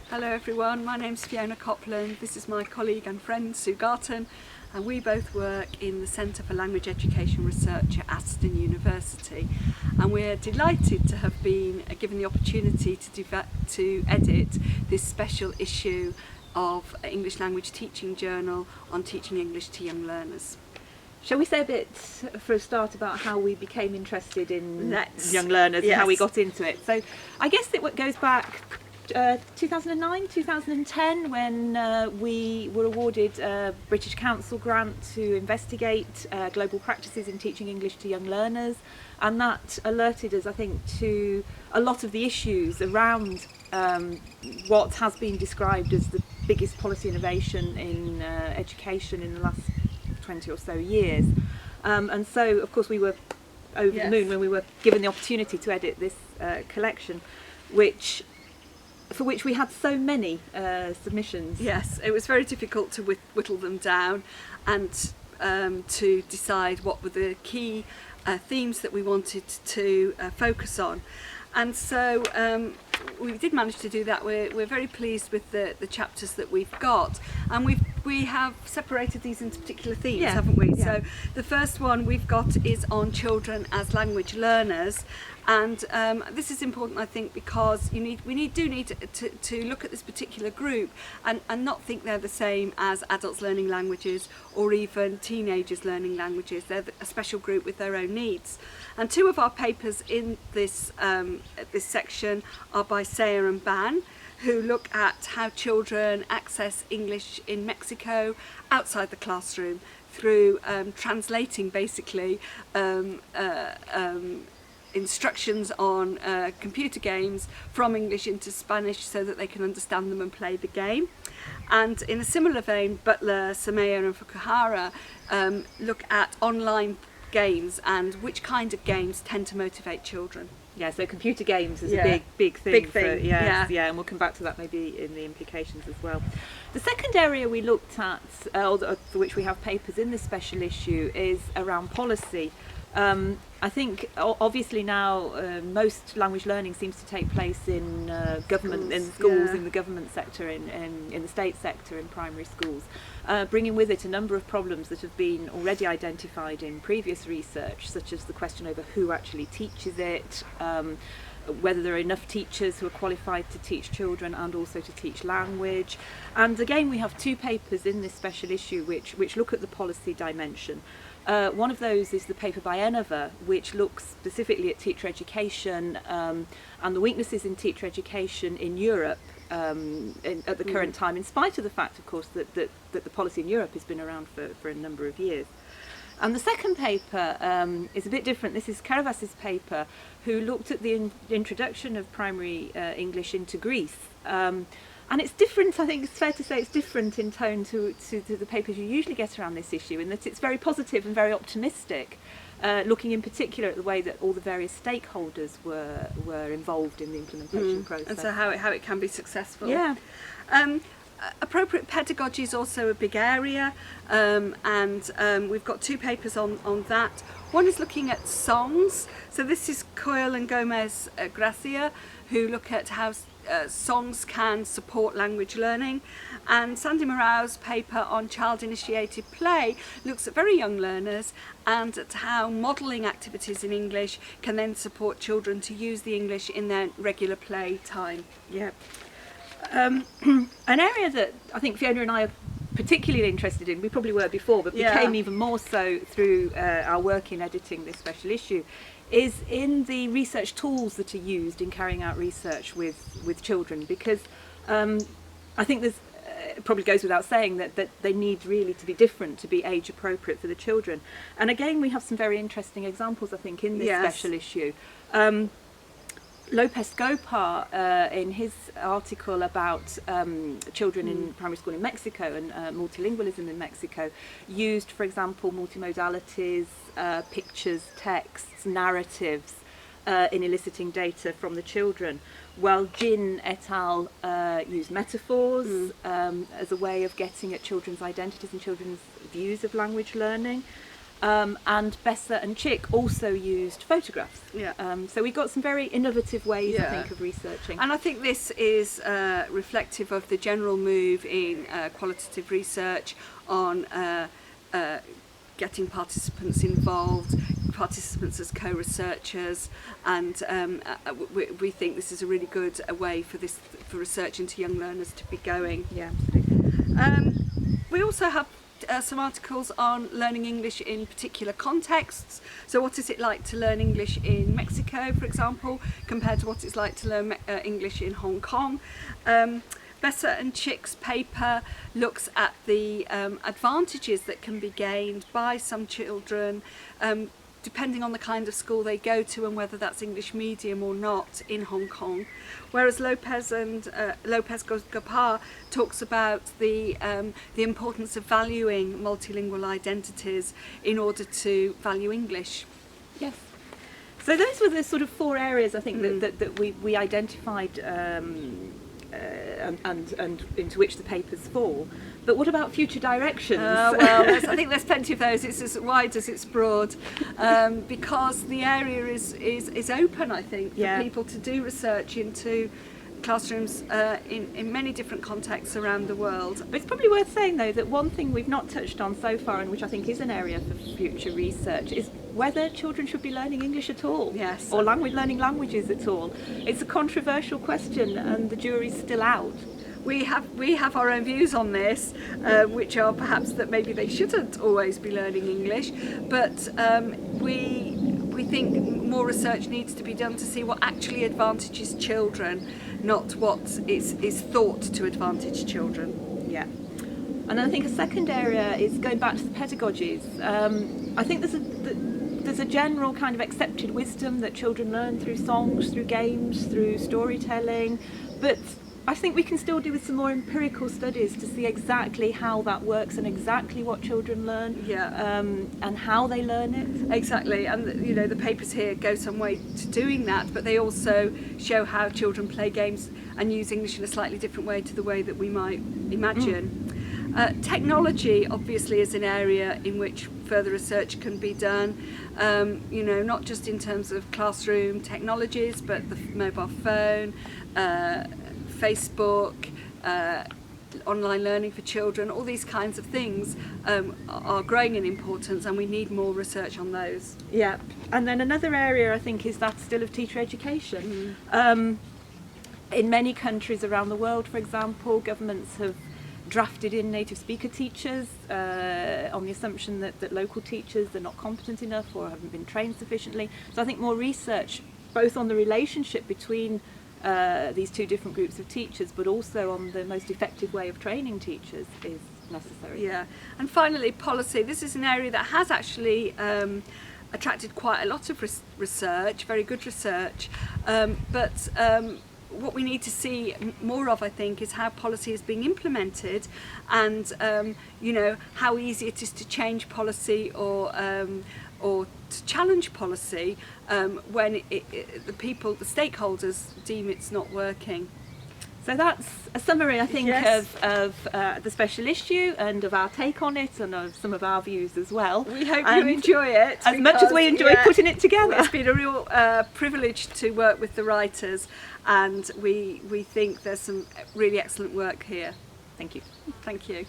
Hello everyone, my name's Fiona Copland. This is my colleague and friend Sue Garton, and we both work in the Centre for Language Education Research at Aston University, and we're delighted to have been given the opportunity to edit this special issue of English Language Teaching Journal on teaching English to young learners. Shall we say a bit for a start about how we became interested in young learners Yes. and how we got into it? So I guess it goes back 2009, 2010 when we were awarded a British Council grant to investigate global practices in teaching English to young learners, and that alerted us, I think, to a lot of the issues around what has been described as the biggest policy innovation in education in the last 20 or so years. And so, of course, we were over the moon when we were given the opportunity to edit this collection, for which we had so many submissions. Yes, it was very difficult to whittle them down and to decide what were the key themes that we wanted to focus on. And so we did manage to do that. We're very pleased with the chapters that we've got, and we have separated these into particular themes, haven't we? Yeah. So the first one we've got is on children as language learners, and this is important, I think, because we need to look at this particular group and not think they're the same as adults learning languages or even teenagers learning languages. They're a special group with their own needs. And two of our papers in this section are by Sayer and Ban, who look at how children access English in Mexico outside the classroom through translating basically instructions on computer games from English into Spanish so that they can understand them and play the game. And in a similar vein, Butler, Samaya and Fukuhara look at online games and which kind of games tend to motivate children. Yeah, so computer games is a big thing. Big thing, and we'll come back to that maybe in the implications as well. The second area we looked at, for which we have papers in this special issue, is around policy. I think obviously now most language learning seems to take place in government, in schools, in the government sector, in the state sector, in primary schools, bringing with it a number of problems that have been already identified in previous research, such as the question over who actually teaches it, whether there are enough teachers who are qualified to teach children and also to teach language. And again, we have two papers in this special issue which look at the policy dimension. One of those is the paper by Enova, which looks specifically at teacher education and the weaknesses in teacher education in Europe at the current time, in spite of the fact, of course, that the policy in Europe has been around for a number of years. And the second paper is a bit different. This is Karavas's paper, who looked at the introduction of primary English into Greece. And it's different, I think it's fair to say it's different in tone to the papers you usually get around this issue, in that it's very positive and very optimistic, looking in particular at the way that all the various stakeholders were involved in the implementation process. And so how it can be successful. Yeah. Appropriate pedagogy is also a big area, and we've got two papers on that. One is looking at songs. So this is Coyle and Gomez Gracia, who look at how songs can support language learning, and Sandy Morao's paper on child-initiated play looks at very young learners and at how modelling activities in English can then support children to use the English in their regular play time. Yeah. An area that I think Fiona and I are particularly interested in, we probably were before, but became even more so through our work in editing this special issue, is in the research tools that are used in carrying out research with children, because I think there's it probably goes without saying that they need really to be different to be age appropriate for the children. And again, we have some very interesting examples, I think, in this special issue. Lopez Gopar, in his article about children in primary school in Mexico and multilingualism in Mexico, used, for example, multimodalities, pictures, texts, narratives in eliciting data from the children, while Jin et al. Used metaphors as a way of getting at children's identities and children's views of language learning. and Besser and Chick also used photographs. Yeah. So we've got some very innovative ways, I Yeah. think, of researching. And I think this is reflective of the general move in qualitative research on getting participants involved, participants as co-researchers, and we think this is a really good way for research into young learners to be going. Yeah, absolutely. We also have some articles on learning English in particular contexts. So what is it like to learn English in Mexico, for example, compared to what it's like to learn English in Hong Kong. Besser and Chick's paper looks at the advantages that can be gained by some children depending on the kind of school they go to and whether that's English medium or not in Hong Kong. Whereas Lopez Gapar talks about the importance of valuing multilingual identities in order to value English. Yes. So those were the sort of 4 areas, I think, that we identified and into which the papers fall. But what about future directions? Well, I think there's plenty of those. It's as wide as it's broad, because the area is open, I think, for people to do research into classrooms in many different contexts around the world. But it's probably worth saying, though, that one thing we've not touched on so far, and which I think is an area for future research, is whether children should be learning English at all. Yes. Or learning languages at all. It's a controversial question, and the jury's still out. We have our own views on this, which are perhaps that maybe they shouldn't always be learning English, but we think more research needs to be done to see what actually advantages children, not what is thought to advantage children. Yeah. And I think a second area is going back to the pedagogies. I think there's a general kind of accepted wisdom that children learn through songs, through games, through storytelling, but I think we can still do with some more empirical studies to see exactly how that works and exactly what children learn, and how they learn it. Exactly, and the papers here go some way to doing that, but they also show how children play games and use English in a slightly different way to the way that we might imagine. Technology obviously is an area in which further research can be done, not just in terms of classroom technologies, but the mobile phone, Facebook, online learning for children, all these kinds of things are growing in importance, and we need more research on those. Yeah, and then another area I think is that still of teacher education. In many countries around the world, for example, governments have drafted in native speaker teachers on the assumption that local teachers are not competent enough or haven't been trained sufficiently. So I think more research, both on the relationship between these two different groups of teachers, but also on the most effective way of training teachers, is necessary. Yeah, and finally, policy. This is an area that has actually attracted quite a lot of research, very good research, but what we need to see more of, I think, is how policy is being implemented, and how easy it is to change policy or to challenge policy when the stakeholders deem it's not working. So that's a summary, I think, Yes. of the special issue and of our take on it and of some of our views as well. We hope And you enjoy it. as much as we enjoy putting it together. It's been a real privilege to work with the writers, and we think there's some really excellent work here. Thank you. Thank you.